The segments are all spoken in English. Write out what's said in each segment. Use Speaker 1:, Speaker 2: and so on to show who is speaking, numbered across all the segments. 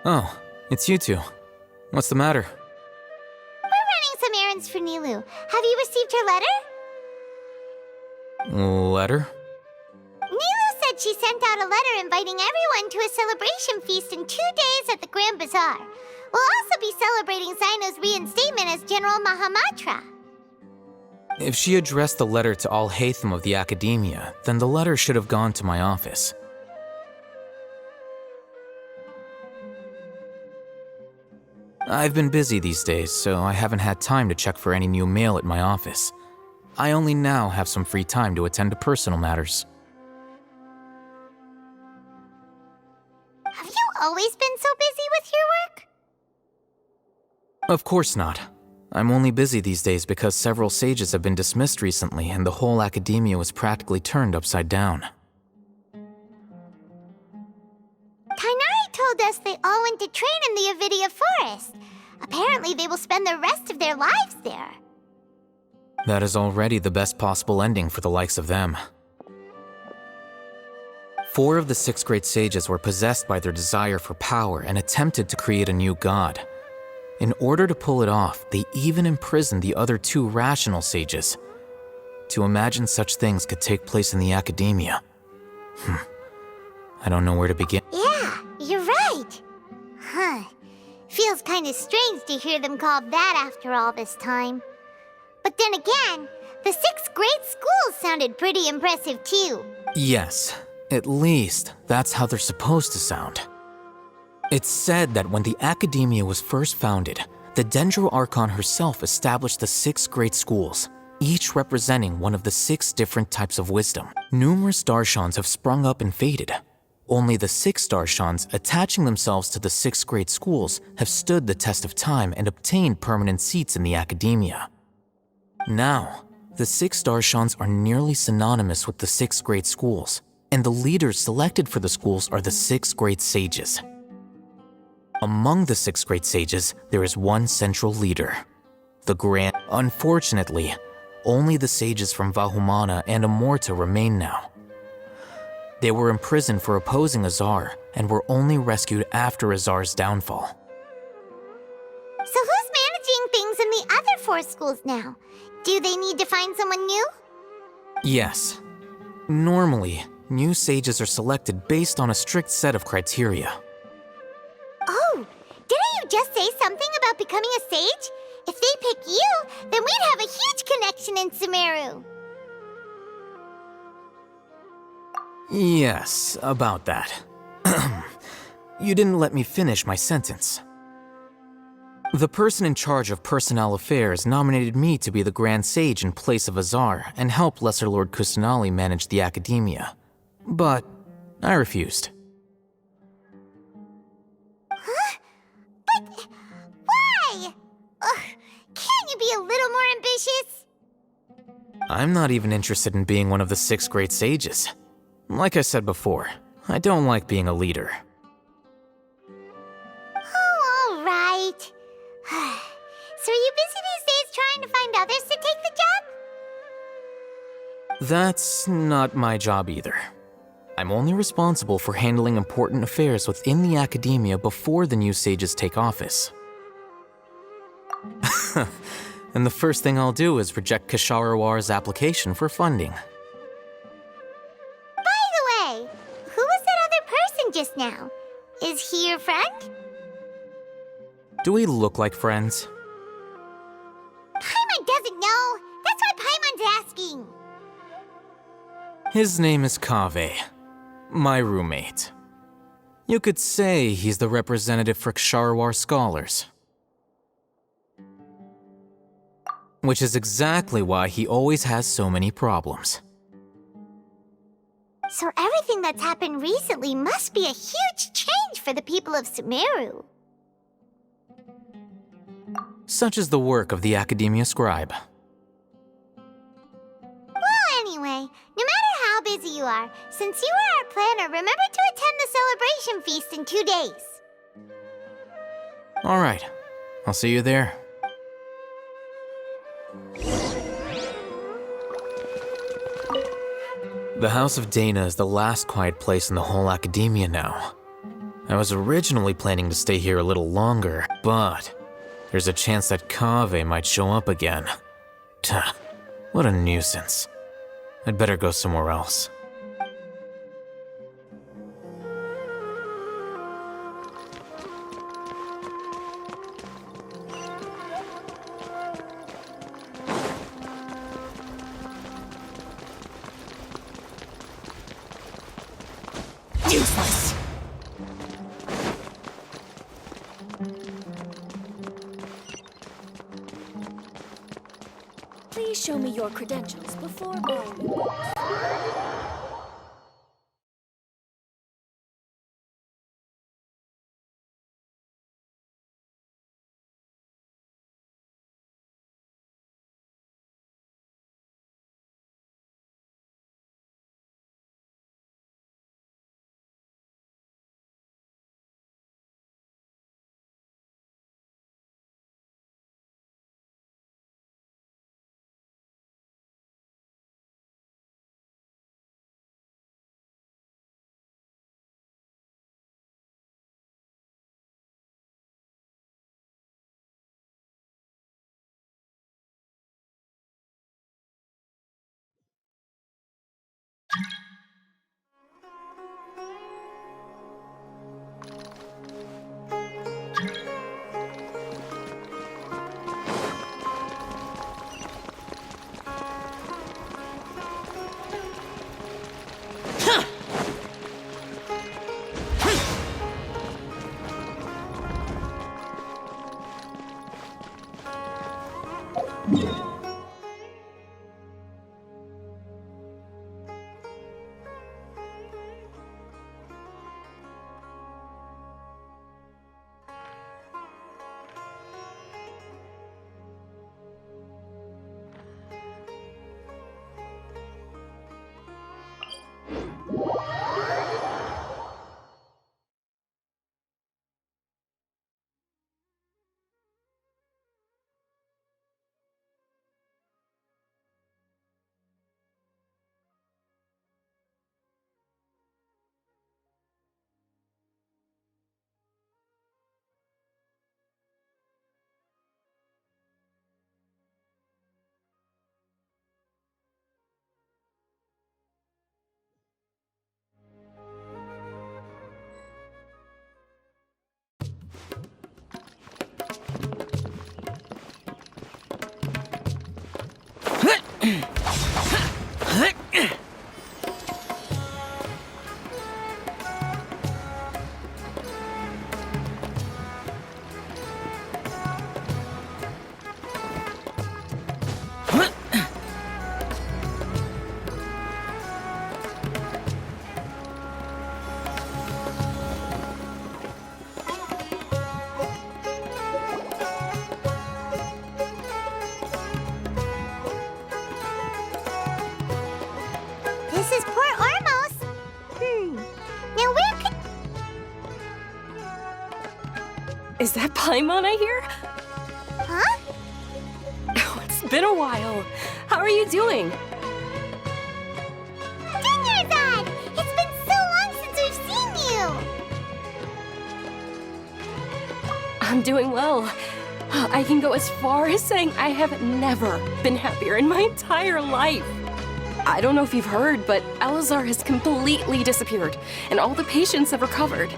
Speaker 1: Oh, it's you two. What's the matter?
Speaker 2: We're running some errands for Nilu. Have you received her letter?
Speaker 1: Letter?
Speaker 2: Nilu said she sent out a letter inviting everyone to a celebration feast in 2 days at the Grand Bazaar. We'll also be celebrating Zaino's reinstatement as General Mahamatra.
Speaker 1: If she addressed the letter to all Haytham of the Academia, then the letter should have gone to my office. I've been busy these days, so I haven't had time to check for any new mail at my office. I only now have some free time to attend to personal matters.
Speaker 2: Have you always been so busy with your work?
Speaker 1: Of course not. I'm only busy these days because several sages have been dismissed recently and the whole academia was practically turned upside down.
Speaker 2: Kainari told us they all went to train in the Avidia Forest. Apparently they will spend the rest of their lives there.
Speaker 1: That is already the best possible ending for the likes of them. 4 of the 6th grade sages were possessed by their desire for power and attempted to create a new god. In order to pull it off, they even imprisoned the other 2 rational sages. To imagine such things could take place in the academia. I don't know where to begin.
Speaker 2: Yeah, you're right. Huh. Feels kind of strange to hear them called that after all this time. But then again, the 6th grade school sounded pretty impressive too.
Speaker 1: Yes, at least that's how they're supposed to sound. It's said that when the Academia was first founded, the Dendro Archon herself established the 6 great schools, each representing one of the 6 different types of wisdom. Numerous Darshans have sprung up and faded. Only the 6 Darshans attaching themselves to the 6 great schools have stood the test of time and obtained permanent seats in the Academia. Now, the 6 Darshans are nearly synonymous with the 6 great schools, and the leaders selected for the schools are the 6 great sages. Among the 6 great sages, there is one central leader, the Grand. Unfortunately, only the sages from Vahumana and Amorta remain now. They were imprisoned for opposing Azar and were only rescued after Azar's downfall.
Speaker 2: So who's managing things in the other 4 schools now? Do they need to find someone new?
Speaker 1: Yes. Normally, new sages are selected based on a strict set of criteria.
Speaker 2: Oh, didn't you just say something about becoming a sage? If they pick you, then we'd have a huge connection in Sumeru.
Speaker 1: Yes, about that. You didn't let me finish my sentence. The person in charge of personnel affairs nominated me to be the Grand Sage in place of Azar and help Lesser Lord Kusanali manage the Academia. But I refused.
Speaker 2: Huh? But why? Can't you be a little more ambitious?
Speaker 1: I'm not even interested in being one of the 6 great sages. Like I said before, I don't like being a leader.
Speaker 2: Oh, all right. So are you busy these days trying to find others to take the job?
Speaker 1: That's not my job either. I'm only responsible for handling important affairs within the Academia before the new sages take office. And the first thing I'll do is reject Kasharawar's application for funding.
Speaker 2: By the way, who was that other person just now? Is he your friend?
Speaker 1: Do we look like friends?
Speaker 2: Paimon doesn't know. That's why Paimon's asking.
Speaker 1: His name is Kaveh, my roommate. You could say he's the representative for Ksharawar scholars. Which is exactly why he always has so many problems.
Speaker 2: So everything that's happened recently must be a huge change for the people of Sumeru.
Speaker 1: Such is the work of the Academia Scribe.
Speaker 2: Well, anyway, no matter how busy you are, since you are our planner, remember to attend the celebration feast in 2 days.
Speaker 1: All right, I'll see you there. The House of Dana is the last quiet place in the whole Academia now. I was originally planning to stay here a little longer, but there's a chance that Kaveh might show up again. Tuh, what a nuisance. I'd better go somewhere else.
Speaker 3: Useless! Please show me your credentials before buying the books.
Speaker 2: This is Port Ormos. Now where could...
Speaker 4: Is that Paimon I hear?
Speaker 2: Huh?
Speaker 4: Oh, it's been a while. How are you doing?
Speaker 2: Dinnerzad! It's been so long since we've seen you!
Speaker 4: I'm doing well. I can go as far as saying I have never been happier in my entire life. I don't know if you've heard, but Elazar has completely disappeared, and all the patients have recovered.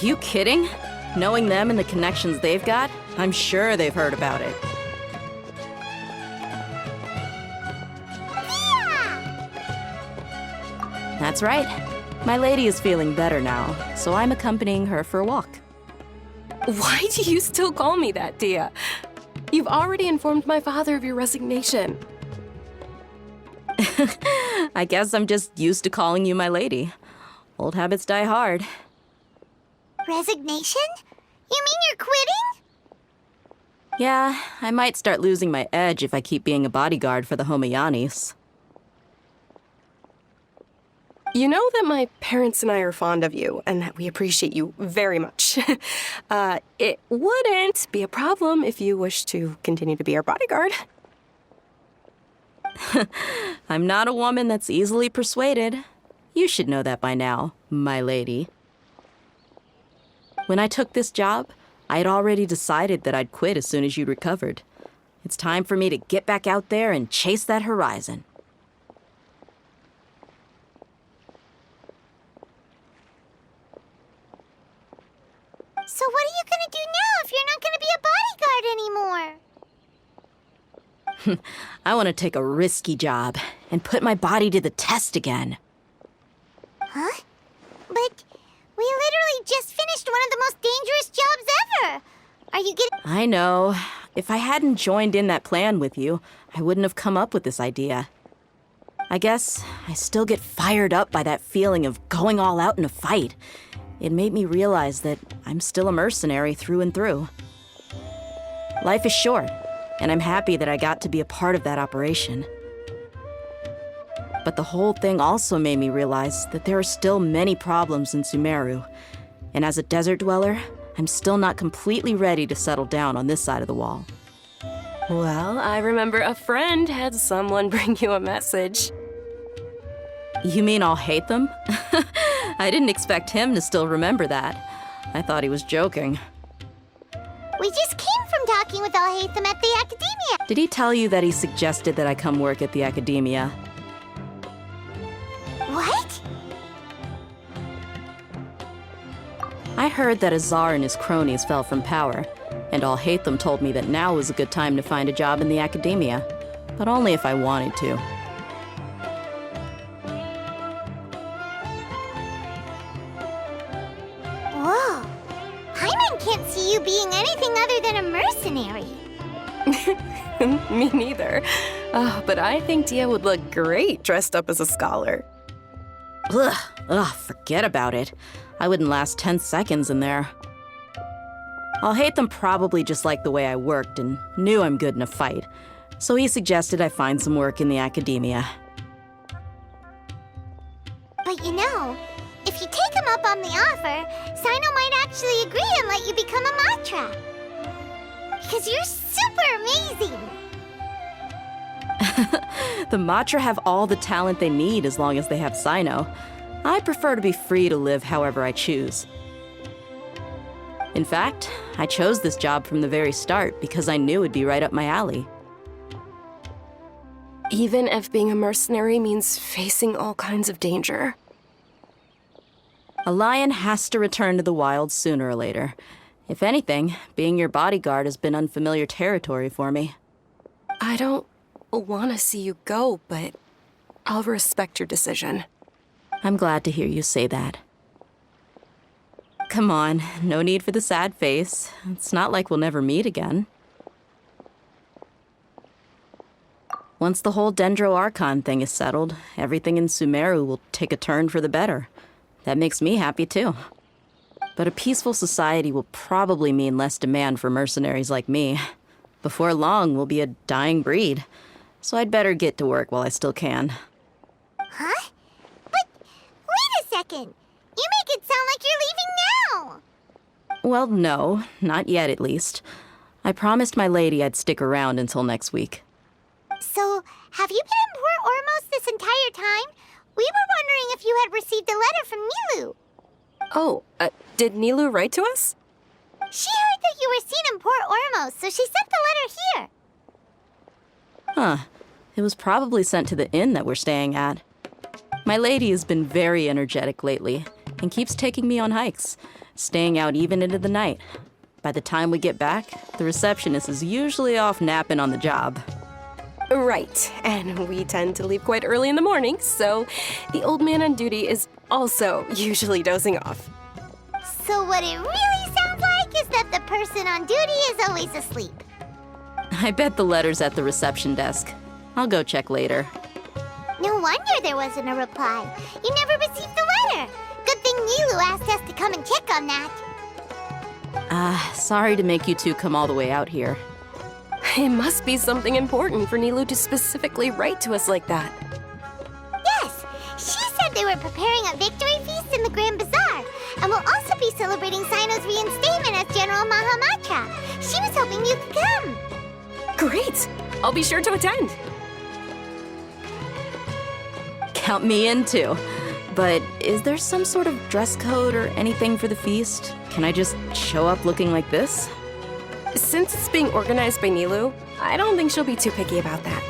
Speaker 5: You kidding? Knowing them and the connections they've got, I'm sure they've heard about it. That's right. My lady is feeling better now, so I'm accompanying her for a walk.
Speaker 4: Why do you still call me that, Dia? You've already informed my father of your resignation.
Speaker 5: I guess I'm just used to calling you my lady. Old habits die hard.
Speaker 2: Resignation? You mean you're quitting?
Speaker 5: Yeah, I might start losing my edge if I keep being a bodyguard for the Homayanis.
Speaker 4: You know that my parents and I are fond of you, and that we appreciate you very much. It wouldn't be a problem if you wish to continue to be our bodyguard.
Speaker 5: I'm not a woman that's easily persuaded. You should know that by now. my lady. When I took this job, I had already decided that I'd quit as soon as you'd recovered. It's time for me to get back out there and chase that horizon.
Speaker 2: So what are you gonna do now if you're not gonna be a bodyguard anymore?
Speaker 5: I want to take a risky job and put my body to the test again.
Speaker 2: Huh? But we literally just finished one of the most dangerous jobs ever! Are you getting—
Speaker 5: I know. If I hadn't joined in that plan with you, I wouldn't have come up with this idea. I guess I still get fired up by that feeling of going all out in a fight. It made me realize that I'm still a mercenary through and through. Life is short, and I'm happy that I got to be a part of that operation. But the whole thing also made me realize that there are still many problems in Sumeru, and as a desert dweller, I'm still not completely ready to settle down on this side of the wall.
Speaker 4: Well, I remember a friend had someone bring you a message.
Speaker 5: You mean I'll hate them? I didn't expect him to still remember that. I thought he was joking.
Speaker 2: We just came from talking with Alhaitham at the Academia.
Speaker 5: Did he tell you that he suggested that I come work at the Academia?
Speaker 2: What?
Speaker 5: I heard that Azar and his cronies fell from power, and Alhaitham told me that now was a good time to find a job in the Academia, but only if I wanted to.
Speaker 2: Whoa. Paimon can't see you being anything other than a mercenary.
Speaker 4: Me neither. But I think Dia would look great dressed up as a scholar.
Speaker 5: Ugh, forget about it. I wouldn't last 10 seconds in there. Alhaitham probably just liked the way I worked and knew I'm good in a fight, so he suggested I find some work in the Academia.
Speaker 2: But you know, if you take him up on the offer, Sino might actually agree and let you become a Matra. Because you're super amazing!
Speaker 5: The Matra have all the talent they need as long as they have Sino. I prefer to be free to live however I choose. In fact, I chose this job from the very start because I knew it'd be right up my alley.
Speaker 4: Even if being a mercenary means facing all kinds of danger.
Speaker 5: A lion has to return to the wild sooner or later. If anything, being your bodyguard has been unfamiliar territory for me.
Speaker 4: I don't want to see you go, but I'll respect your decision.
Speaker 5: I'm glad to hear you say that. Come on, no need for the sad face. It's not like we'll never meet again. Once the whole Dendro Archon thing is settled, everything in Sumeru will take a turn for the better. That makes me happy too. But a peaceful society will probably mean less demand for mercenaries like me. Before long, we'll be a dying breed. So I'd better get to work while I still can.
Speaker 2: Huh? But wait a second! You make it sound like you're leaving now!
Speaker 5: Well, no, not yet at least. I promised my lady I'd stick around until next week.
Speaker 2: So, have you been in Port Ormos this entire time? We were wondering if you had received a letter from Nilu.
Speaker 4: Oh, did Nilu write to us?
Speaker 2: She heard that you were seen in Port Ormos, so she sent the letter here.
Speaker 5: Huh. It was probably sent to the inn that we're staying at. My lady has been very energetic lately and keeps taking me on hikes, staying out even into the night. By the time we get back, the receptionist is usually off napping on the job.
Speaker 4: Right, and we tend to leave quite early in the morning, so the old man on duty is also usually dozing off.
Speaker 2: So what it really sounds like is that the person on duty is always asleep.
Speaker 5: I bet the letter's at the reception desk. I'll go check later.
Speaker 2: No wonder there wasn't a reply. You never received the letter. Good thing Nilu asked us to come and check on that.
Speaker 5: Sorry to make you two come all the way out here.
Speaker 4: It must be something important for Nilu to specifically write to us like that.
Speaker 2: Yes, she said they were preparing a victory feast in the Grand Bazaar, and will also be celebrating Sino's reinstatement as General Mahamatra. She was hoping you could come.
Speaker 4: Great! I'll be sure to attend.
Speaker 5: Count me in too. But is there some sort of dress code or anything for the feast? Can I just show up looking like this?
Speaker 4: Since it's being organized by Nilu, I don't think she'll be too picky about that.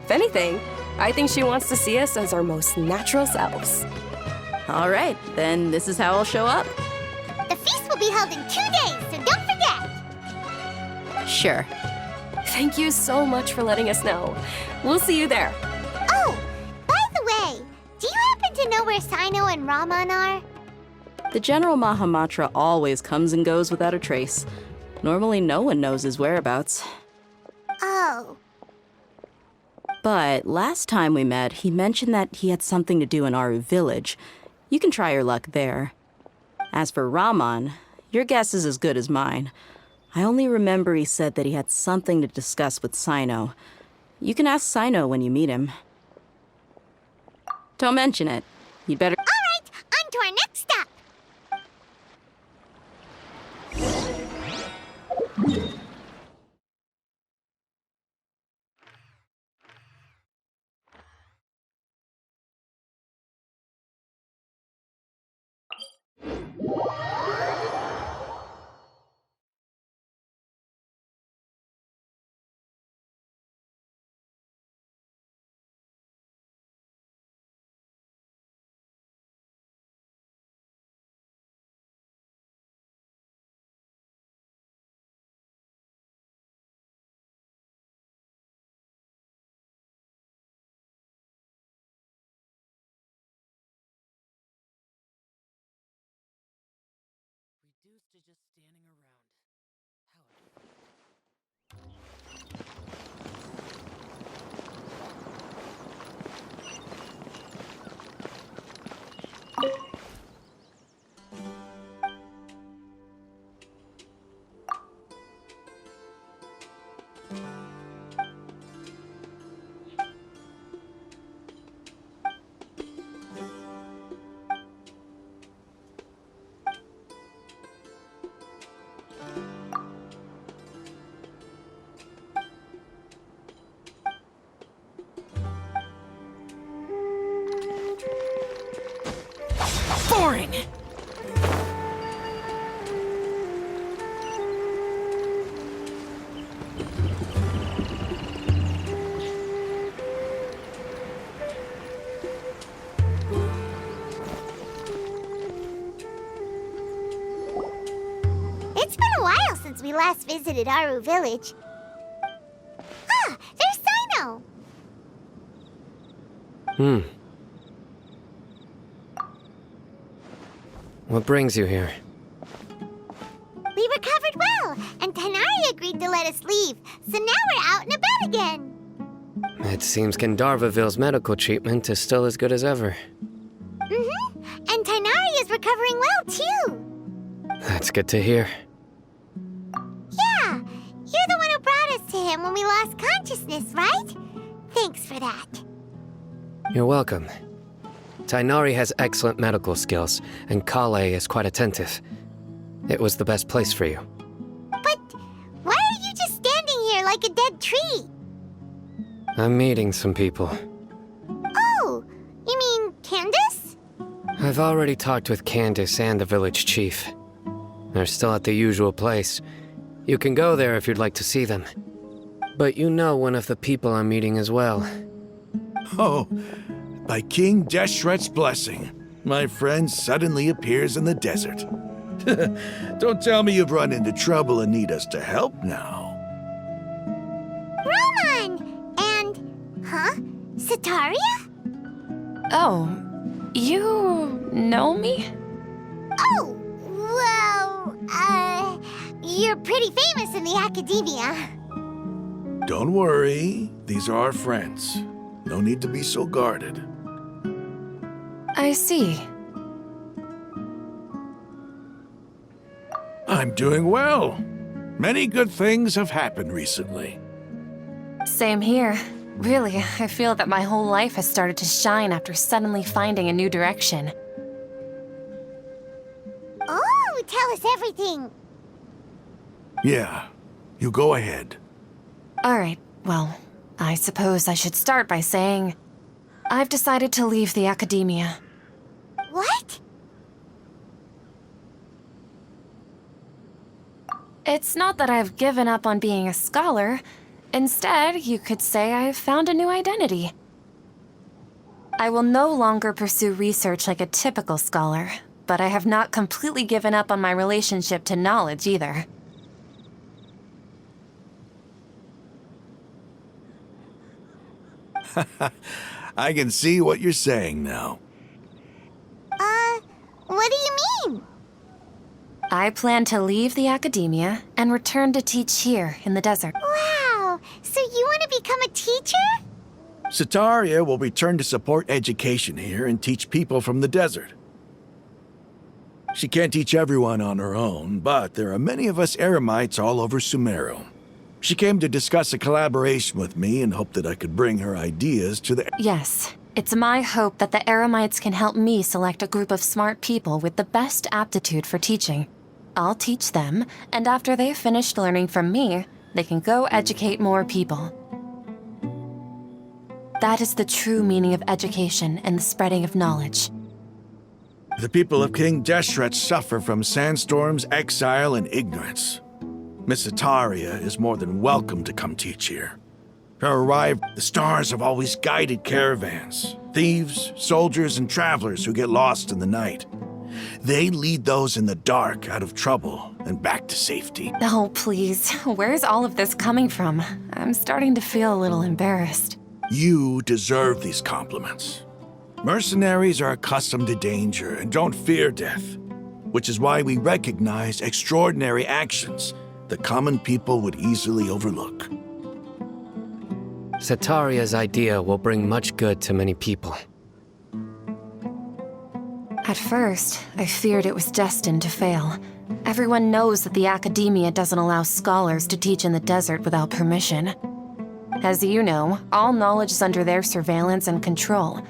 Speaker 4: If anything, I think she wants to see us as our most natural selves.
Speaker 5: All right, then this is how I'll show up.
Speaker 2: The feast will be held in 2 days, so don't forget!
Speaker 5: Sure.
Speaker 4: Thank you so much for letting us know. We'll see you there.
Speaker 2: Oh, by the way, do you happen to know where Sino and Raman are?
Speaker 5: The General Mahamatra always comes and goes without a trace. Normally no one knows his whereabouts.
Speaker 2: Oh.
Speaker 5: But last time we met, he mentioned that he had something to do in Aru village. You can try your luck there. As for Raman, your guess is as good as mine. I only remember he said that he had something to discuss with Sino. You can ask Sino when you meet him. Don't mention it. You'd better...
Speaker 2: All right, on to our next stop.
Speaker 1: Reduced to just standing around. Boring!
Speaker 2: It's been a while since we last visited Aru village. Ah, there's Sino!
Speaker 6: What brings you here?
Speaker 2: We recovered well, and Tainari agreed to let us leave, so now we're out and about again.
Speaker 6: It seems Gandharvaville's medical treatment is still as good as ever.
Speaker 2: Mm-hmm, and Tainari is recovering well, too.
Speaker 6: That's good to hear.
Speaker 2: Yeah, you're the one who brought us to him when we lost consciousness, right? Thanks for that.
Speaker 6: You're welcome. Tainari has excellent medical skills, and Kale is quite attentive. It was the best place for you.
Speaker 2: But why are you just standing here like a dead tree?
Speaker 6: I'm meeting some people.
Speaker 2: Oh, you mean Candace?
Speaker 6: I've already talked with Candace and the village chief. They're still at the usual place. You can go there if you'd like to see them. But you know one of the people I'm meeting as well.
Speaker 7: Oh, by King Deshret's blessing, my friend suddenly appears in the desert. Don't tell me you've run into trouble and need us to help now.
Speaker 2: Roman! And, huh? Sataria?
Speaker 3: Oh, you know me?
Speaker 2: Oh, well, you're pretty famous in the academia.
Speaker 7: Don't worry, these are our friends. No need to be so guarded.
Speaker 3: I see.
Speaker 7: I'm doing well. Many good things have happened recently.
Speaker 3: Same here. Really, I feel that my whole life has started to shine after suddenly finding a new direction.
Speaker 2: Oh, tell us everything.
Speaker 7: Yeah, you go ahead.
Speaker 3: Alright, well, I suppose I should start by saying I've decided to leave the academia.
Speaker 2: What?
Speaker 3: It's not that I've given up on being a scholar. Instead, you could say I've found a new identity. I will no longer pursue research like a typical scholar, but I have not completely given up on my relationship to knowledge either.
Speaker 7: I can see what you're saying now.
Speaker 2: What do you mean?
Speaker 3: I plan to leave the academia and return to teach here in the desert.
Speaker 2: Wow, so you want to become a teacher?
Speaker 7: Sataria will return to support education here and teach people from the desert. She can't teach everyone on her own, but there are many of us Eremites all over Sumeru. She came to discuss a collaboration with me and hoped that I could bring her ideas to the...
Speaker 3: Yes, it's my hope that the Eremites can help me select a group of smart people with the best aptitude for teaching. I'll teach them, and after they've finished learning from me, they can go educate more people. That is the true meaning of education and the spreading of knowledge.
Speaker 7: The people of King Deshret suffer from sandstorms, exile, and ignorance. Miss Sataria is more than welcome to come teach here. Her arrival, the stars have always guided caravans, thieves, soldiers, and travelers who get lost in the night. They lead those in the dark out of trouble and back to safety.
Speaker 3: Oh, please. Where's all of this coming from? I'm starting to feel a little embarrassed.
Speaker 7: You deserve these compliments. Mercenaries are accustomed to danger and don't fear death, which is why we recognize extraordinary actions that common people would easily overlook.
Speaker 6: Sataria's idea will bring much good to many people.
Speaker 3: At first, I feared it was destined to fail. Everyone knows that the academia doesn't allow scholars to teach in the desert without permission. As you know, all knowledge is under their surveillance and control,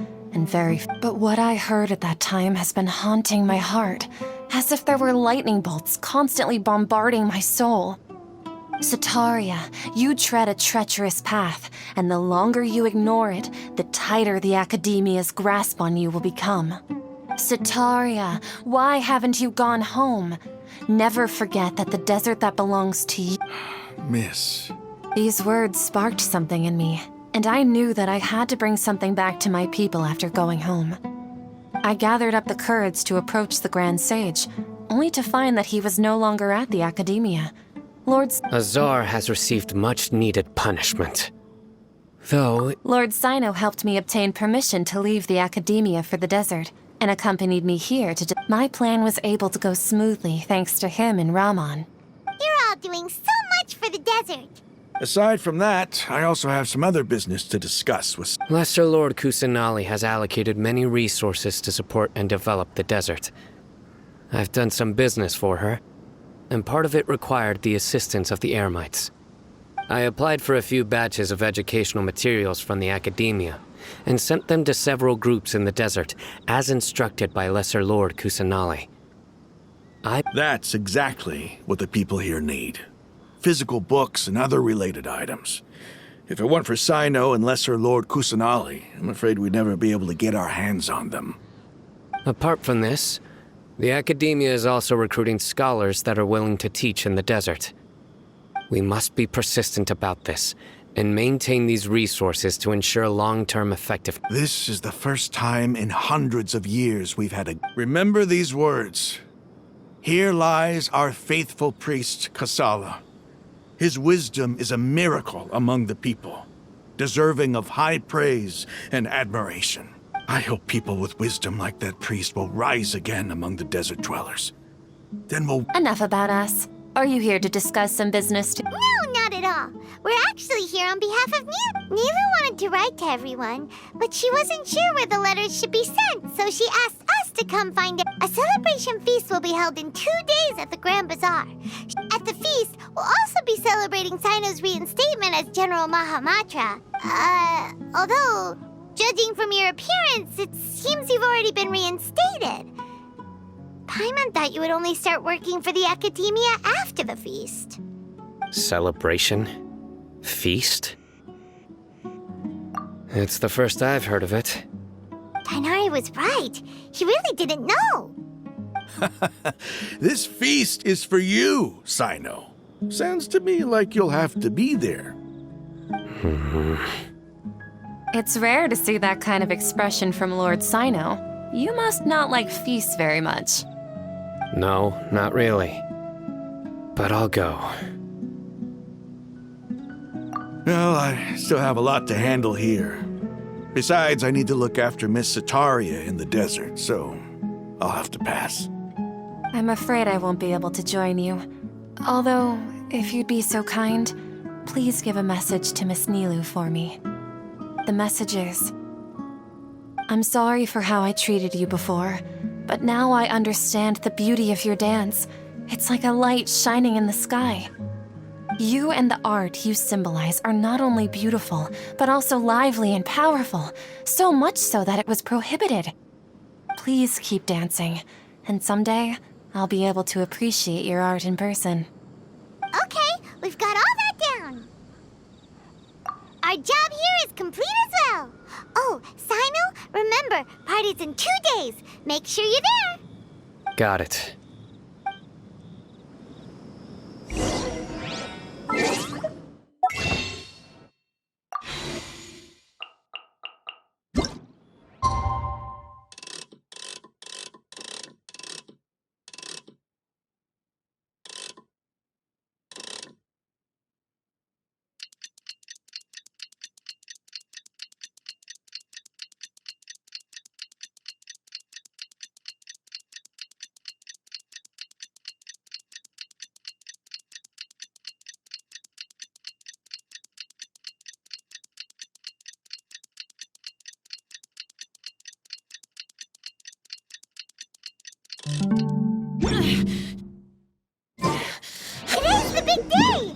Speaker 3: But what I heard at that time has been haunting my heart, as if there were lightning bolts constantly bombarding my soul. Sataria, you tread a treacherous path, and the longer you ignore it, the tighter the academia's grasp on you will become. Sataria, why haven't you gone home? Never forget that the desert that belongs to you...
Speaker 7: Miss...
Speaker 3: These words sparked something in me, and I knew that I had to bring something back to my people after going home. I gathered up the courage to approach the Grand Sage, only to find that he was no longer at the academia.
Speaker 6: Azar has received much-needed punishment. Though...
Speaker 3: Lord Sino helped me obtain permission to leave the academia for the desert, and accompanied me here to... My plan was able to go smoothly thanks to him and Rahman.
Speaker 2: You're all doing so much for the desert.
Speaker 7: Aside from that, I also have some other business to discuss with...
Speaker 6: Lesser Lord Kusanali has allocated many resources to support and develop the desert. I've done some business for her, and part of it required the assistance of the Eremites. I applied for a few batches of educational materials from the academia, and sent them to several groups in the desert, as instructed by Lesser Lord Kusanali.
Speaker 7: That's exactly what the people here need. Physical books and other related items. If it weren't for Sino and Lesser Lord Kusanali, I'm afraid we'd never be able to get our hands on them.
Speaker 6: Apart from this, the academia is also recruiting scholars that are willing to teach in the desert. We must be persistent about this, and maintain these resources to ensure long-term effective...
Speaker 7: This is the first time in hundreds of years we've had a... Remember these words. Here lies our faithful priest, Kasala. His wisdom is a miracle among the people, deserving of high praise and admiration. I hope people with wisdom like that priest will rise again among the desert dwellers. Then we'll...
Speaker 3: Enough about us. Are you here to discuss some business too?
Speaker 2: No, not at all. We're actually here on behalf of Neva. Neva wanted to write to everyone, but she wasn't sure where the letters should be sent, so she asked us to come find it. A celebration feast will be held in 2 days at the Grand Bazaar. At the feast, we'll also be celebrating Sino's reinstatement as General Mahamatra. Although, judging from your appearance, it seems you've already been reinstated. Paimon thought you would only start working for the academia after the feast.
Speaker 6: Celebration? Feast? It's the first I've heard of it.
Speaker 2: Tighnari Padre was right. He really didn't know.
Speaker 7: This feast is for you, Sino. Sounds to me like you'll have to be there.
Speaker 3: It's rare to see that kind of expression from Lord Sino. You must not like feasts very much.
Speaker 6: No, not really. But I'll go.
Speaker 7: Well, I still have a lot to handle here. Besides, I need to look after Miss Sataria in the desert, so I'll have to pass.
Speaker 3: I'm afraid I won't be able to join you. Although, if you'd be so kind, please give a message to Miss Nilu for me. The message is, I'm sorry for how I treated you before, but now I understand the beauty of your dance. It's like a light shining in the sky. You and the art you symbolize are not only beautiful, but also lively and powerful, so much so that it was prohibited. Please keep dancing, and someday I'll be able to appreciate your art in person.
Speaker 2: Okay, we've got all that down. Our job here is complete as well. Oh, Sino, remember, party's in 2 days. Make sure you're there.
Speaker 6: Got it.
Speaker 2: Today's the big day!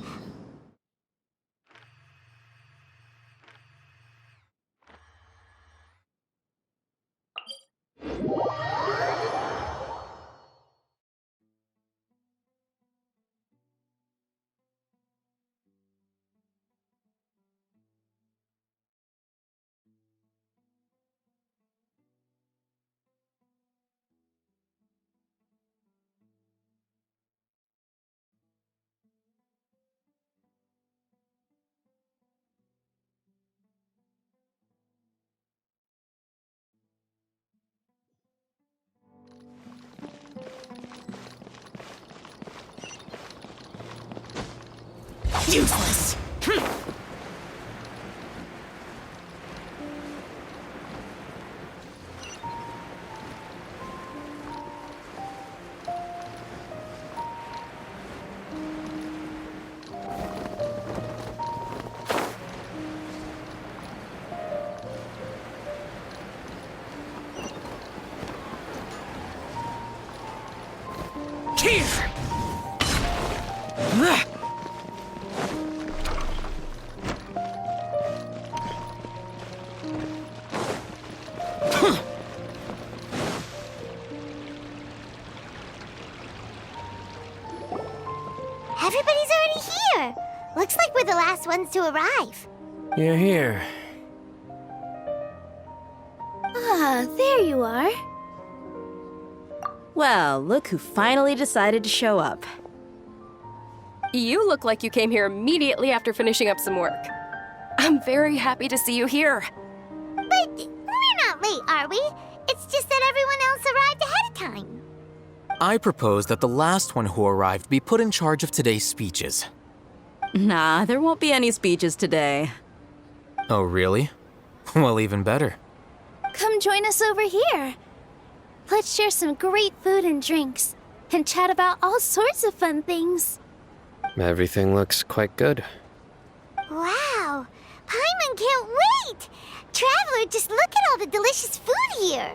Speaker 5: Useless!
Speaker 6: Here!
Speaker 2: Everybody's already here. Looks like we're the last ones to arrive.
Speaker 6: You're here.
Speaker 2: Ah, there you are.
Speaker 5: Well, look who finally decided to show up.
Speaker 4: You look like you came here immediately after finishing up some work. I'm very happy to see you here.
Speaker 2: But we're not late, are we? It's just that everyone else arrived ahead of time.
Speaker 1: I propose that the last one who arrived be put in charge of today's speeches.
Speaker 5: Nah, there won't be any speeches today.
Speaker 1: Oh, really? Well, even better.
Speaker 2: Come join us over here. Let's share some great food and drinks, and chat about all sorts of fun things.
Speaker 6: Everything looks quite good.
Speaker 2: Wow! Paimon can't wait! Traveler, just look at all the delicious food here!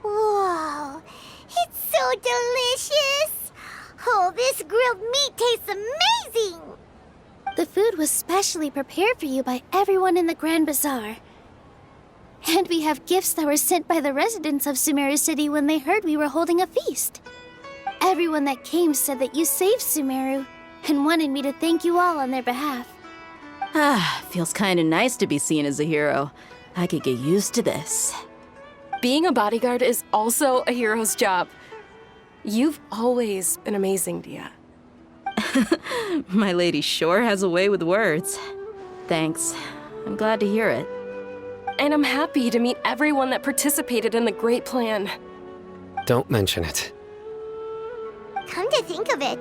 Speaker 2: Whoa! It's so delicious! Oh, this grilled meat tastes amazing! The
Speaker 8: food was specially prepared for you by everyone in the Grand Bazaar. And we have gifts that were sent by the residents of Sumeru City when they heard we were holding a feast. Everyone that came said that you saved Sumeru and wanted me to thank you all on their behalf.
Speaker 5: Feels kinda nice to be seen as a hero. I could get used to this.
Speaker 4: Being a bodyguard is also a hero's job. You've always been amazing, Dia.
Speaker 5: My lady sure has a way with words. Thanks. I'm glad to hear it.
Speaker 4: And I'm happy to meet everyone that participated in the great plan.
Speaker 6: Don't mention it.
Speaker 2: Come to think of it,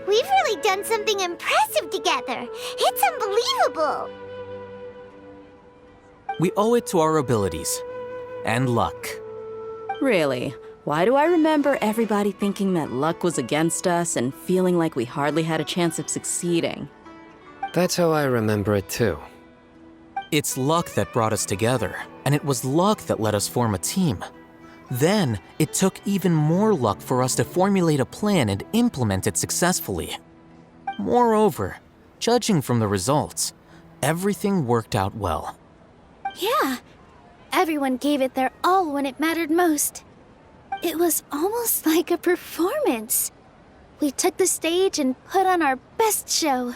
Speaker 2: we've really done something impressive together. It's unbelievable.
Speaker 1: We owe it to our abilities. And luck.
Speaker 5: Really? Why do I remember everybody thinking that luck was against us and feeling like we hardly had a chance of succeeding?
Speaker 6: That's how I remember it too.
Speaker 1: It's luck that brought us together, and it was luck that let us form a team. Then, it took even more luck for us to formulate a plan and implement it successfully. Moreover, judging from the results, everything worked out well.
Speaker 8: Yeah, everyone gave it their all when it mattered most. It was almost like a performance. We took the stage and put on our best show.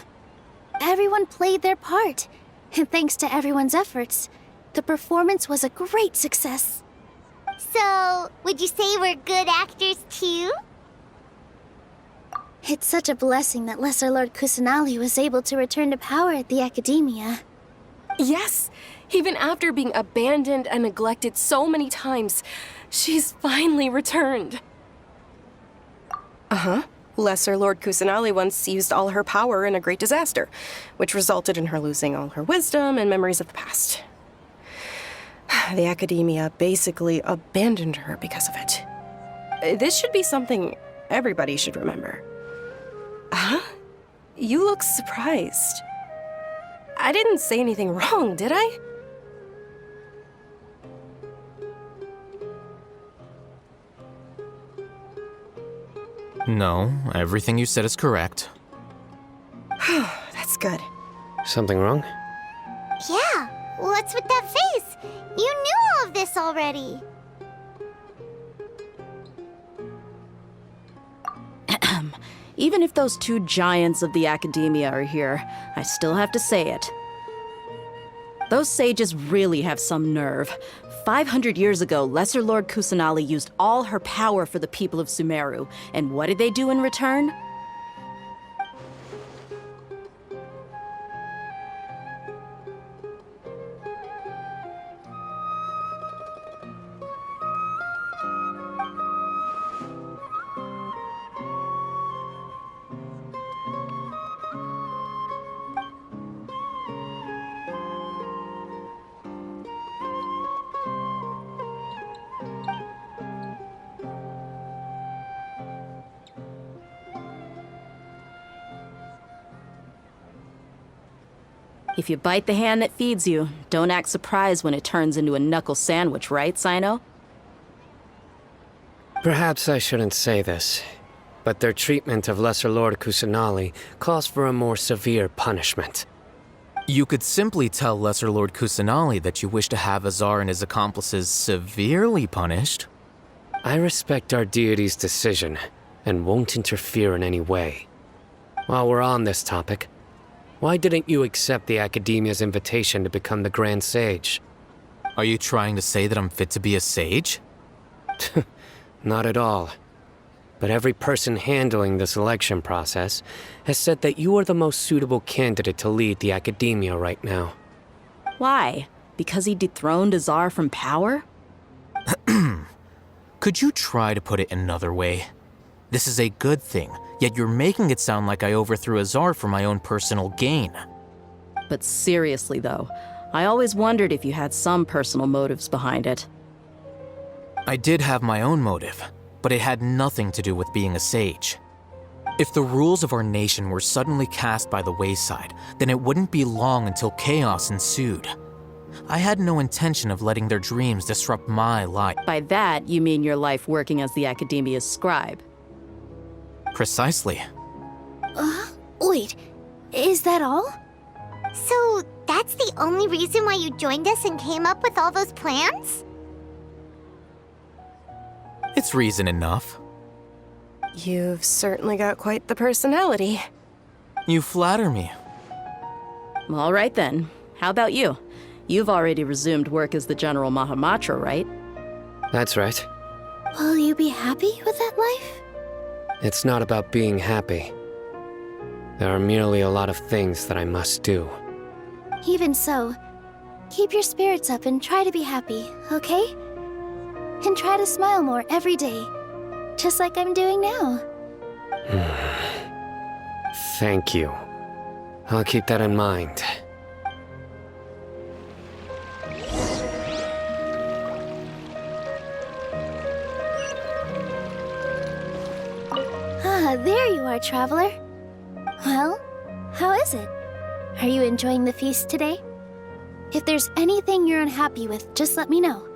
Speaker 8: Everyone played their part, and thanks to everyone's efforts, the performance was a great success.
Speaker 2: So, would you say we're good actors too?
Speaker 8: It's such a blessing that Lesser Lord Kusanali was able to return to power at the Academia.
Speaker 4: Yes, even after being abandoned and neglected so many times, she's finally returned. Lesser Lord Kusanali once used all her power in a great disaster, which resulted in her losing all her wisdom and memories of the past. The Academia basically abandoned her because of it. This should be something everybody should remember. Huh? You look surprised. I didn't say anything wrong, did I?
Speaker 1: No, everything you said is correct.
Speaker 4: That's good.
Speaker 6: Something wrong?
Speaker 2: Yeah, what's with that face? You knew all of this already.
Speaker 5: Even if those two giants of the Academia are here, I still have to say it. Those sages really have some nerve. 500 years ago, Lesser Lord Kusanali used all her power for the people of Sumeru, and what did they do in return? If you bite the hand that feeds you, don't act surprised when it turns into a knuckle sandwich, right, Sino?
Speaker 6: Perhaps I shouldn't say this, but their treatment of Lesser Lord Kusanali calls for a more severe punishment.
Speaker 1: You could simply tell Lesser Lord Kusanali that you wish to have Azar and his accomplices severely punished.
Speaker 6: I respect our deity's decision and won't interfere in any way. While we're on this topic, why didn't you accept the Academia's invitation to become the Grand Sage?
Speaker 1: Are you trying to say that I'm fit to be a sage?
Speaker 6: Not at all. But every person handling the selection process has said that you are the most suitable candidate to lead the Academia right now.
Speaker 5: Why? Because he dethroned Azar from power?
Speaker 1: Could you try to put it another way? This is a good thing, yet you're making it sound like I overthrew Azar for my own personal gain.
Speaker 5: But seriously, though, I always wondered if you had some personal motives behind it.
Speaker 1: I did have my own motive, but it had nothing to do with being a sage. If the rules of our nation were suddenly cast by the wayside, then it wouldn't be long until chaos ensued. I had no intention of letting their dreams disrupt my life.
Speaker 5: By that, you mean your life working as the Academia's scribe.
Speaker 1: Precisely.
Speaker 8: Wait, is that all?
Speaker 2: the only reason why you joined us and came up with all those plans?
Speaker 1: It's reason enough.
Speaker 4: You've certainly got quite the personality.
Speaker 1: You flatter me.
Speaker 5: All right then. How about you? You've already resumed work as the General Mahamatra, right?
Speaker 6: That's right.
Speaker 8: Will you be happy with that life?
Speaker 6: It's not about being happy. There are merely a lot of things that I must do.
Speaker 8: Even so, keep your spirits up and try to be happy, okay? And try to smile more every day, just like I'm doing now.
Speaker 6: Thank you. I'll keep that in mind.
Speaker 8: Ah, there you are, traveler. Well, how is it? Are you enjoying the feast today? If there's anything you're unhappy with, just let me know.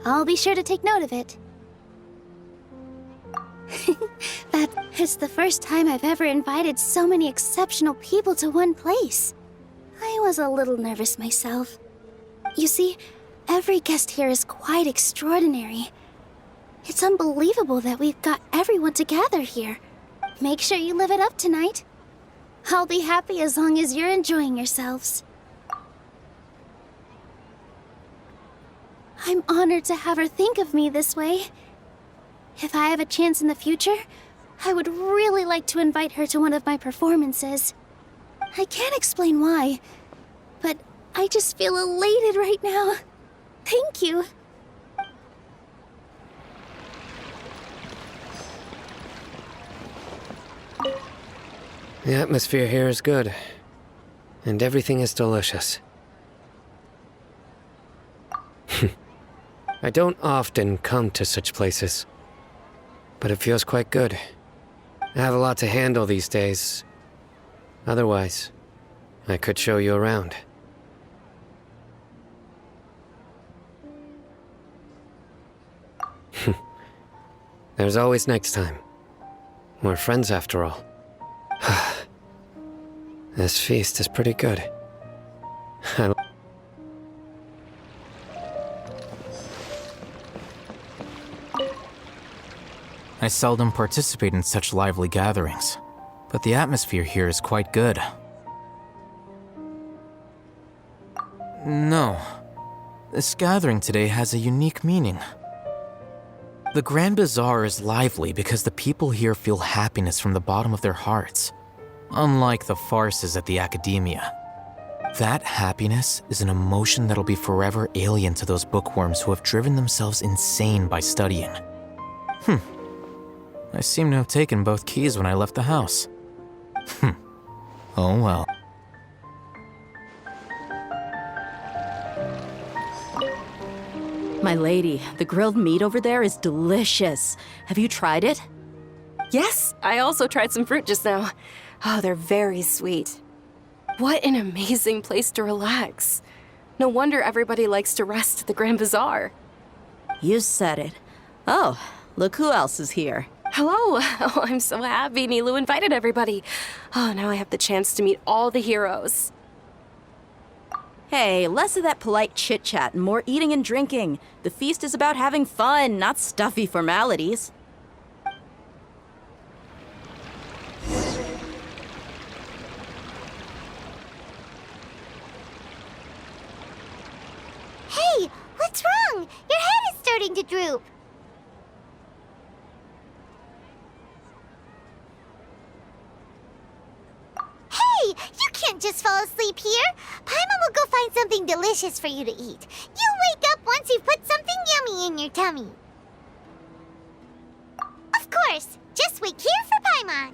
Speaker 8: I'll be sure to take note of it. That is the first time I've ever invited so many exceptional people to one place. I was a little nervous myself. You see, every guest here is quite extraordinary. It's unbelievable that we've got everyone together here. Make sure you live it up tonight. I'll be happy as long as you're enjoying yourselves. I'm honored to have her think of me this way. If I have a chance in the future, I would really like to invite her to one of my performances. I can't explain why, but I just feel elated right now. Thank you.
Speaker 6: The atmosphere here is good, and everything is delicious. I don't often come to such places, but it feels quite good. I have a lot to handle these days. Otherwise, I could show you around. There's always next time. We're friends after all. This feast is pretty good.
Speaker 1: I seldom participate in such lively gatherings, but the atmosphere here is quite good. No, this gathering today has a unique meaning. The Grand Bazaar is lively because the people here feel happiness from the bottom of their hearts, unlike the farces at the Academia. That happiness is an emotion that'll be forever alien to those bookworms who have driven themselves insane by studying. I seem to have taken both keys when I left the house. Oh well.
Speaker 5: My lady, the grilled meat over there is delicious. Have you tried it?
Speaker 4: Yes, I also tried some fruit just now. Oh, they're very sweet. What an amazing place to relax. No wonder everybody likes to rest at the Grand Bazaar.
Speaker 5: You said it. Oh, look who else is here.
Speaker 4: Hello. Oh, I'm so happy Nilu invited everybody. Oh, now I have the chance to meet all the heroes.
Speaker 5: Hey, less of that polite chit-chat and more eating and drinking. The feast is about having fun, not stuffy formalities.
Speaker 2: Hey, what's wrong? Your head is starting to droop. Hey, you can't just fall asleep here. Paimon will go find something delicious for you to eat. You'll wake up once you've put something yummy in your tummy. Of course, just wait here for Paimon.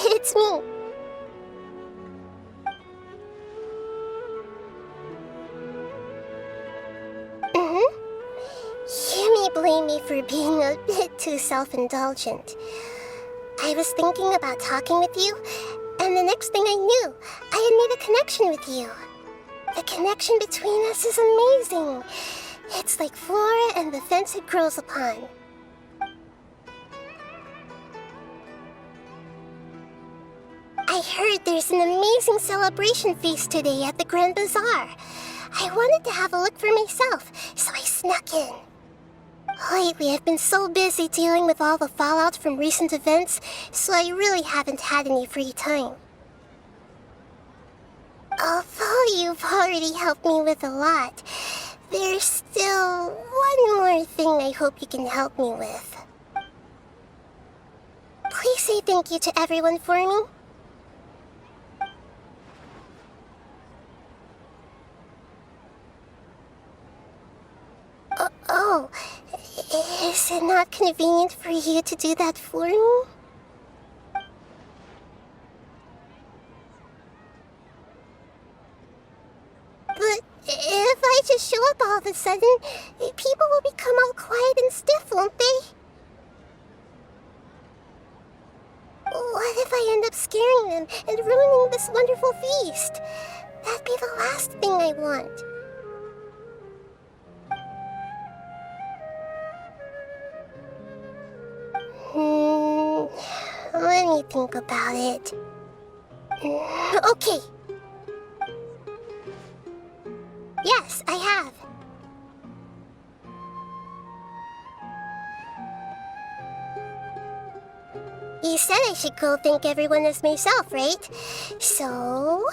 Speaker 2: It's me.
Speaker 9: blame me for being a bit too self-indulgent. I was thinking about talking with you, and the next thing I knew, I had made a connection with you. The connection between us is amazing. It's like flora and the fence it grows upon. I heard there's an amazing celebration feast today at the Grand Bazaar. I wanted to have a look for myself, so I snuck in. Lately, I've been so busy dealing with all the fallout from recent events, so I really haven't had any free time. Although you've already helped me with a lot, there's still one more thing I hope you can help me with. Please say thank you to everyone for me. Oh, is it not convenient for you to do that for me? But if I just show up all of a sudden, people will become all quiet and stiff, won't they? What if I end up scaring them and ruining this wonderful feast? That'd be the last thing I want. Let me think about it. Okay. Yes, I have. You said I should go thank everyone as myself, right? So...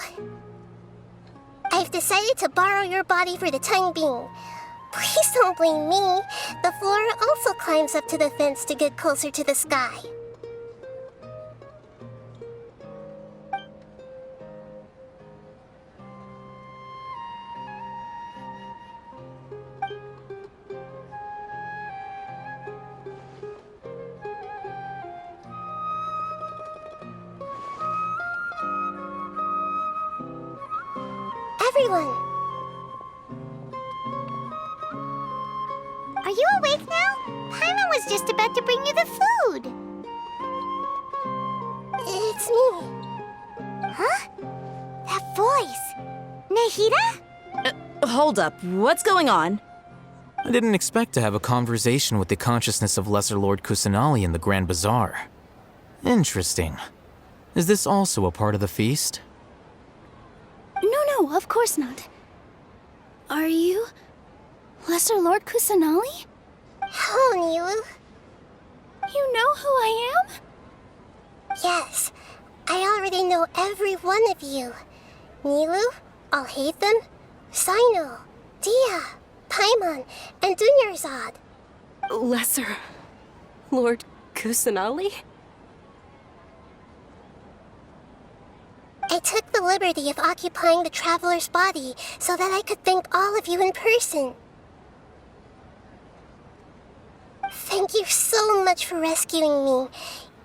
Speaker 9: I've decided to borrow your body for the time being. Please don't blame me. The flora also climbs up to the fence to get closer to the sky. Everyone!
Speaker 2: Are you awake now? Paimon was just about to bring you the food.
Speaker 9: It's me.
Speaker 2: Huh? That voice. Nahida?
Speaker 5: Hold up, what's going on?
Speaker 1: I didn't expect to have a conversation with the consciousness of Lesser Lord Kusanali in the Grand Bazaar. Interesting. Is this also a part of the feast?
Speaker 8: No, of course not. Are you Lesser Lord Kusanali?
Speaker 9: Hello, Nilu.
Speaker 8: You know who I am?
Speaker 9: Yes, I already know every one of you. Nilu, Alhaitham, Sino, Dia, Paimon, and Dunyarzad.
Speaker 4: Lesser Lord Kusanali?
Speaker 9: I took the liberty of occupying the traveler's body so that I could thank all of you in person. Thank you so much for rescuing me,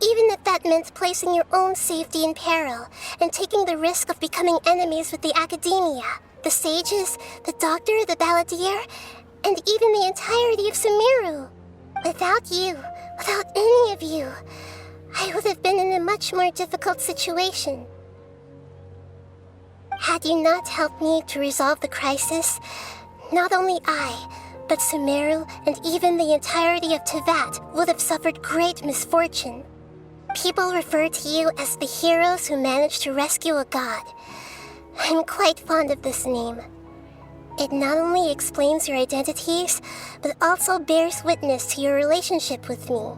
Speaker 9: even if that meant placing your own safety in peril and taking the risk of becoming enemies with the Academia, the sages, the doctor, the balladeer, and even the entirety of Sumeru. Without you, without any of you, I would have been in a much more difficult situation. Had you not helped me to resolve the crisis, not only I, but Sumeru and even the entirety of Tevat would have suffered great misfortune. People refer to you as the heroes who managed to rescue a god. I'm quite fond of this name. It not only explains your identities, but also bears witness to your relationship with me.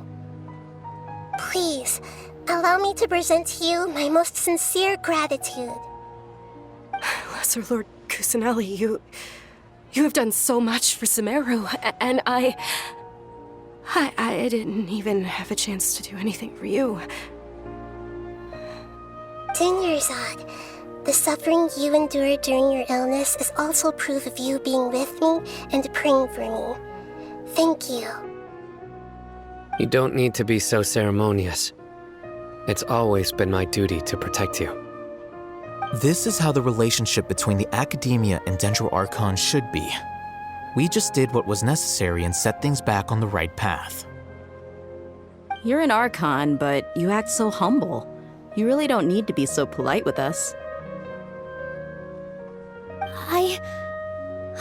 Speaker 9: Please, allow me to present to you my most sincere gratitude.
Speaker 4: Lesser Lord Kusanali, you have done so much for Sumeru, and I didn't even have a chance to do anything for you.
Speaker 9: Dunyarzad, the suffering you endured during your illness is also proof of you being with me and praying for me. Thank you.
Speaker 6: You don't need to be so ceremonious. It's always been my duty to protect you.
Speaker 1: This is how the relationship between the Academia and Dendro Archon should be. We just did what was necessary and set things back on the right path.
Speaker 5: You're an Archon, but you act so humble. You really don't need to be so polite with us.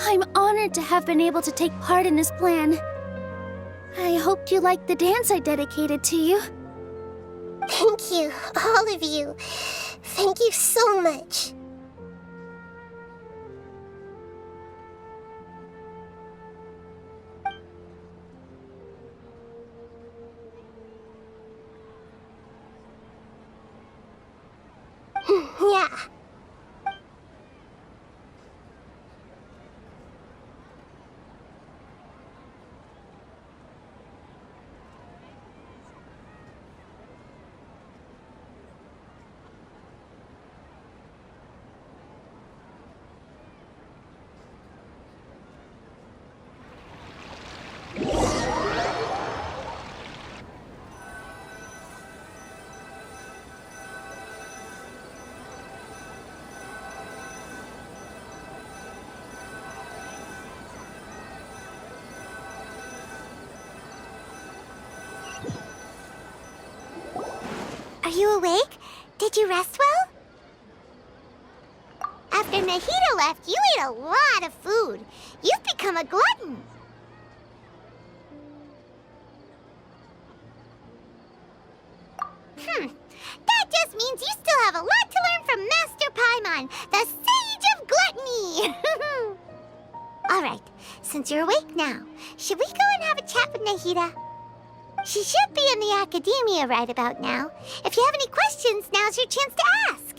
Speaker 8: I'm honored to have been able to take part in his plan. I hoped you liked the dance I dedicated to you.
Speaker 9: Thank you, all of you. Thank you so much. Yeah.
Speaker 2: Are you awake? Did you rest well? After Nahida left, you ate a lot of food. You've become a glutton. That just means you still have a lot to learn from Master Paimon, the Sage of Gluttony. All right, since you're awake now, should we go and have a chat with Nahida? She should be in the academia right about now. If you have any questions, now's your chance to ask.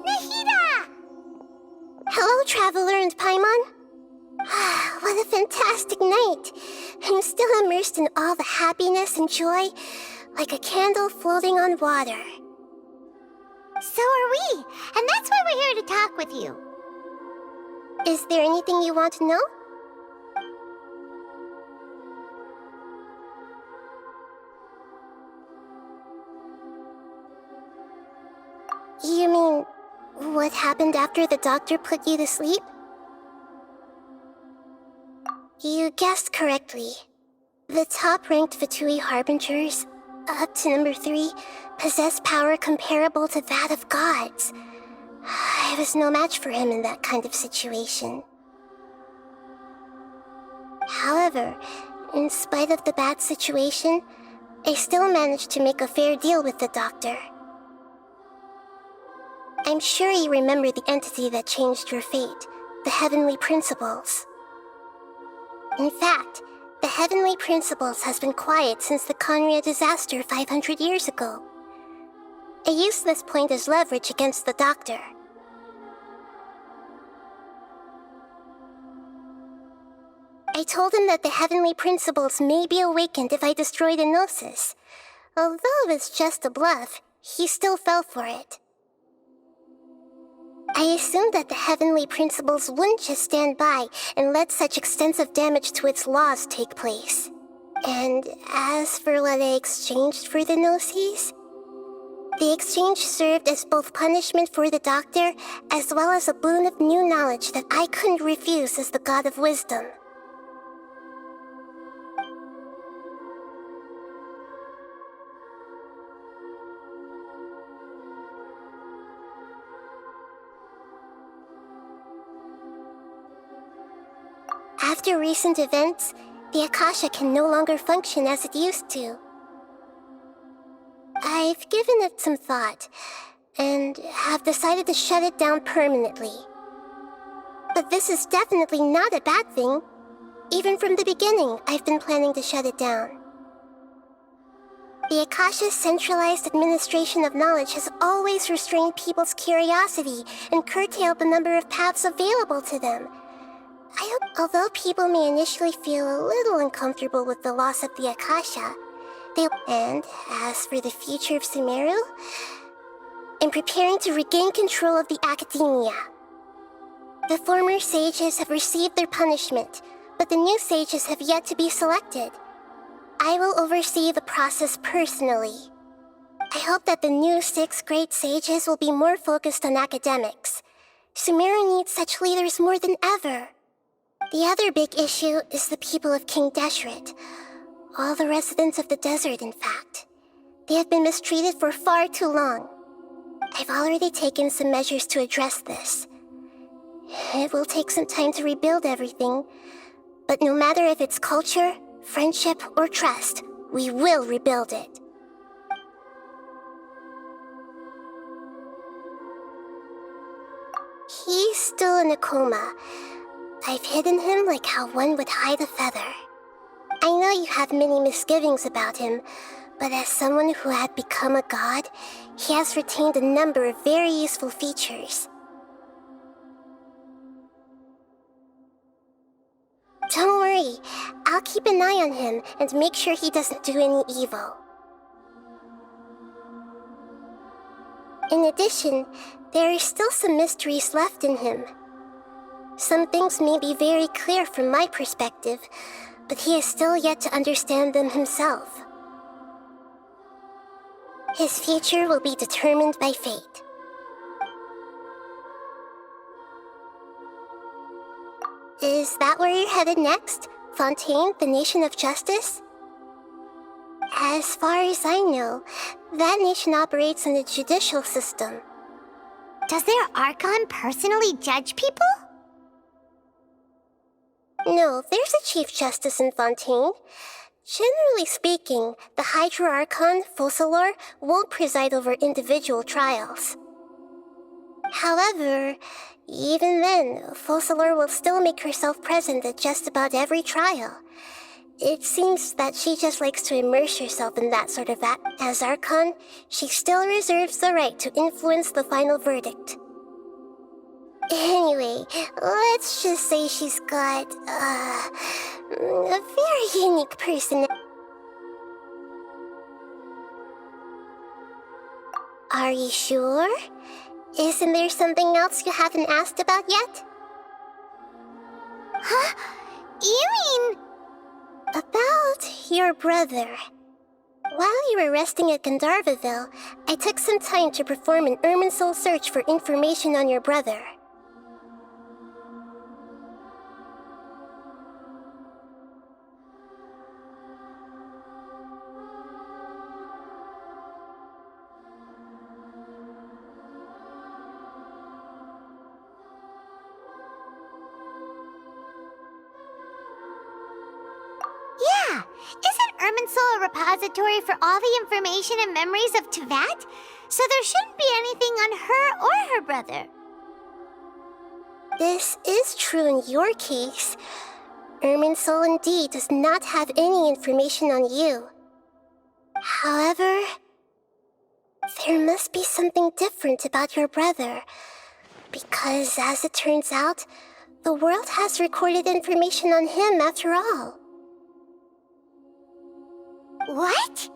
Speaker 2: Nahida!
Speaker 9: Hello, Traveler and Paimon. What a fantastic night. I'm still immersed in all the happiness and joy, like a candle floating on water.
Speaker 2: So are we, and that's why we're here to talk with you.
Speaker 9: Is there anything you want to know? You mean, what happened after the doctor put you to sleep? You guessed correctly. The top-ranked Fatui Harbingers, up to number 3, possess power comparable to that of gods. I was no match for him in that kind of situation. However, in spite of the bad situation, I still managed to make a fair deal with the doctor. I'm sure you remember the entity that changed your fate, the Heavenly Principles. In fact, The Heavenly Principles has been quiet since the Conria disaster 500 years ago. I used this point as leverage against the Doctor. I told him that the Heavenly Principles may be awakened if I destroy the Gnosis. Although it's just a bluff, he still fell for it. I assumed that the Heavenly Principles wouldn't just stand by and let such extensive damage to its laws take place. And as for what I exchanged for the Gnosis, the exchange served as both punishment for the Doctor as well as a boon of new knowledge that I couldn't refuse as the God of Wisdom. After recent events, the Akasha can no longer function as it used to. I've given it some thought, and have decided to shut it down permanently. But this is definitely not a bad thing. Even from the beginning, I've been planning to shut it down. The Akasha's centralized administration of knowledge has always restrained people's curiosity and curtailed the number of paths available to them. I hope, although people may initially feel a little uncomfortable with the loss of the Akasha, and as for the future of Sumeru, I'm preparing to regain control of the Academia. The former sages have received their punishment, but the new sages have yet to be selected. I will oversee the process personally. I hope that the new 6 great sages will be more focused on academics. Sumeru needs such leaders more than ever. The other big issue is the people of King Deshret. All the residents of the desert, in fact. They have been mistreated for far too long. I've already taken some measures to address this. It will take some time to rebuild everything, but no matter if it's culture, friendship, or trust, we will rebuild it. He's still in a coma. I've hidden him like how one would hide a feather. I know you have many misgivings about him, but as someone who had become a god, he has retained a number of very useful features. Don't worry, I'll keep an eye on him and make sure he doesn't do any evil. In addition, there are still some mysteries left in him. Some things may be very clear from my perspective, but he is still yet to understand them himself. His future will be determined by fate. Is that where you're headed next? Fontaine, the Nation of Justice? As far as I know, that nation operates in the judicial system.
Speaker 2: Does their Archon personally judge people?
Speaker 9: No, there's a Chief Justice in Fontaine. Generally speaking, the Hydra Archon, Focalor, won't preside over individual trials. However, even then, Focalor will still make herself present at just about every trial. It seems that she just likes to immerse herself in that sort of act. As Archon, she still reserves the right to influence the final verdict. Anyway, let's just say she's got, a very unique personality. Are you sure? Isn't there something else you haven't asked about yet?
Speaker 2: Huh? You mean...
Speaker 9: About your brother. While you were resting at Gandharvaville, I took some time to perform an Irminsul search for information on your brother.
Speaker 2: Yeah! Isn't Irminsul a repository for all the information and memories of Teyvat? So there shouldn't be anything on her or her brother.
Speaker 9: This is true in your case. Irminsul indeed does not have any information on you. However, there must be something different about your brother, because as it turns out, the world has recorded information on him after all.
Speaker 2: What?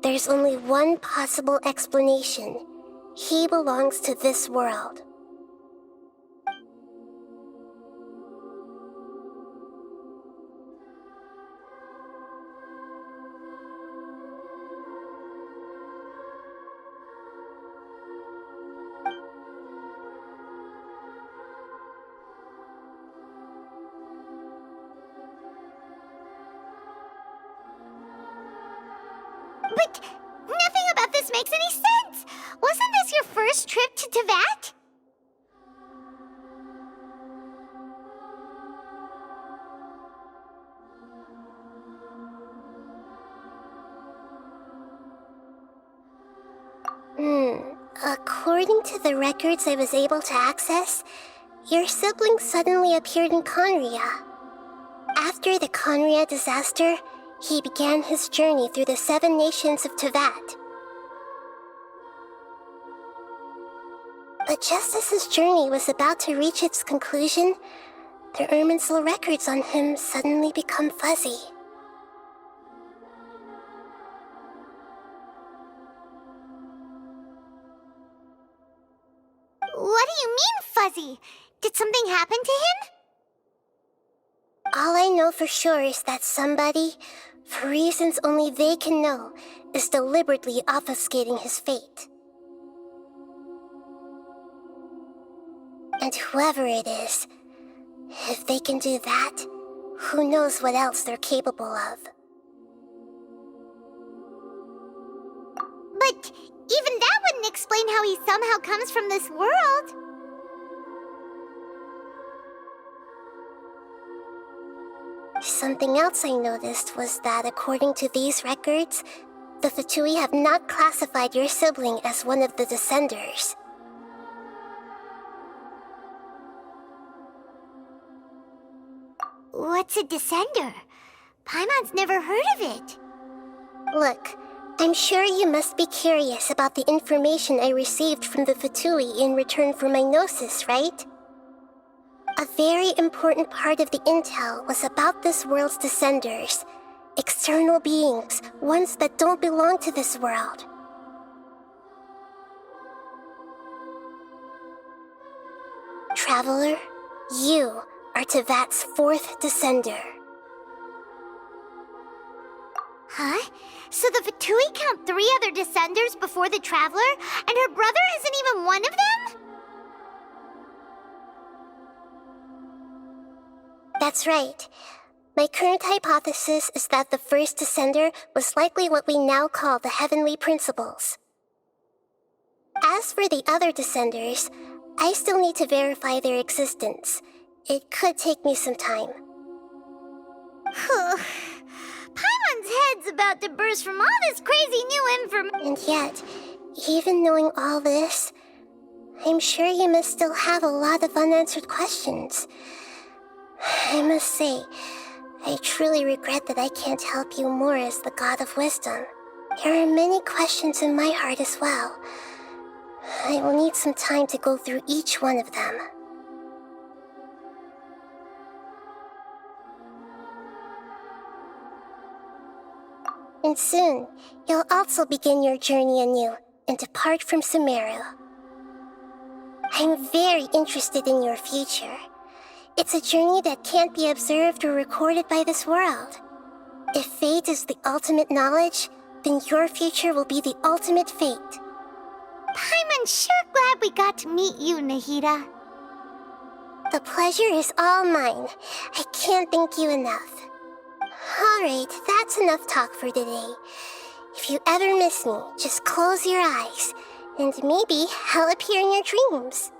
Speaker 9: There's only one possible explanation. He belongs to this world.
Speaker 2: But nothing about this makes any sense! Wasn't this your first trip to Teyvat?
Speaker 9: According to the records I was able to access, your sibling suddenly appeared in Conria. After the Conria disaster, he began his journey through the 7 nations of Teyvat. But just as his journey was about to reach its conclusion, the Irminsul records on him suddenly become fuzzy.
Speaker 2: What do you mean, fuzzy? Did something happen to him?
Speaker 9: All I know for sure is that somebody, for reasons only they can know, is deliberately obfuscating his fate. And whoever it is, if they can do that, who knows what else they're capable of.
Speaker 2: But even that wouldn't explain how he somehow comes from this world.
Speaker 9: Something else I noticed was that according to these records, the Fatui have not classified your sibling as one of the Descenders.
Speaker 2: What's a Descender? Paimon's never heard of it.
Speaker 9: Look, I'm sure you must be curious about the information I received from the Fatui in return for my gnosis, right? A very important part of the intel was about this world's Descenders. External beings, ones that don't belong to this world. Traveler, you are Teyvat's 4th Descender.
Speaker 2: Huh? So the Fatui count 3 other Descenders before the Traveler, and her brother isn't even one of them?
Speaker 9: That's right. My current hypothesis is that the first Descender was likely what we now call the Heavenly Principles. As for the other Descenders, I still need to verify their existence. It could take me some time.
Speaker 2: Paimon's head's about to burst from all this crazy new information.
Speaker 9: And yet, even knowing all this, I'm sure you must still have a lot of unanswered questions. I must say, I truly regret that I can't help you more as the God of Wisdom. There are many questions in my heart as well. I will need some time to go through each one of them. And soon, you'll also begin your journey anew and depart from Sumeru. I'm very interested in your future. It's a journey that can't be observed or recorded by this world. If fate is the ultimate knowledge, then your future will be the ultimate fate.
Speaker 2: Paimon's sure glad we got to meet you, Nahida.
Speaker 9: The pleasure is all mine. I can't thank you enough. Alright, that's enough talk for today. If you ever miss me, just close your eyes, and maybe I'll appear in your dreams.